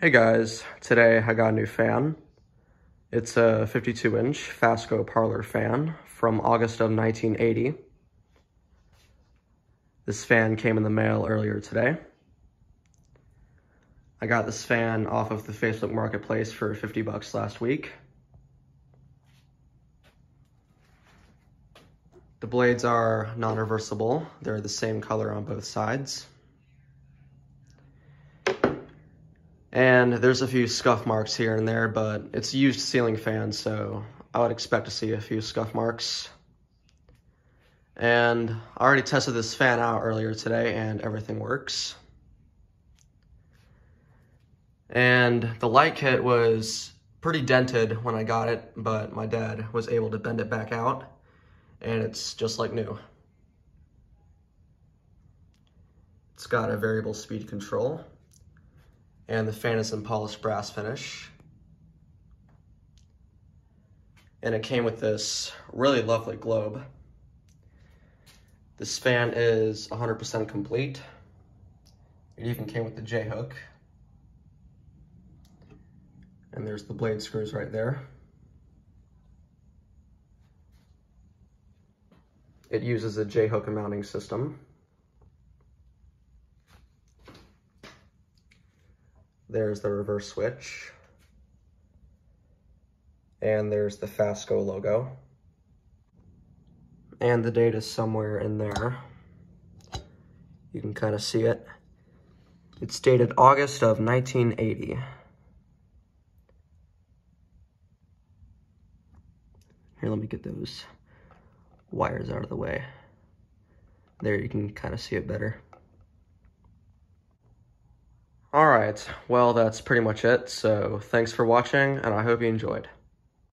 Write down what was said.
Hey guys, today I got a new fan. It's a 52-inch Fasco Parlour fan from August of 1980. This fan came in the mail earlier today. I got this fan off of the Facebook Marketplace for 50 bucks last week. The blades are non-reversible. They're the same color on both sides. And there's a few scuff marks here and there, but it's a used ceiling fan, so I would expect to see a few scuff marks. And I already tested this fan out earlier today and everything works. And the light kit was pretty dented when I got it, but my dad was able to bend it back out and it's just like new. It's got a variable speed control. And the fan is in polished brass finish. And it came with this really lovely globe. This fan is 100% complete. It even came with the J-hook. And there's the blade screws right there. It uses a J-hook mounting system. There's the reverse switch. And there's the Fasco logo. And the date is somewhere in there. You can kind of see it. It's dated August of 1980. Here, let me get those wires out of the way. There, you can kind of see it better. Alright, well that's pretty much it, so thanks for watching, and I hope you enjoyed.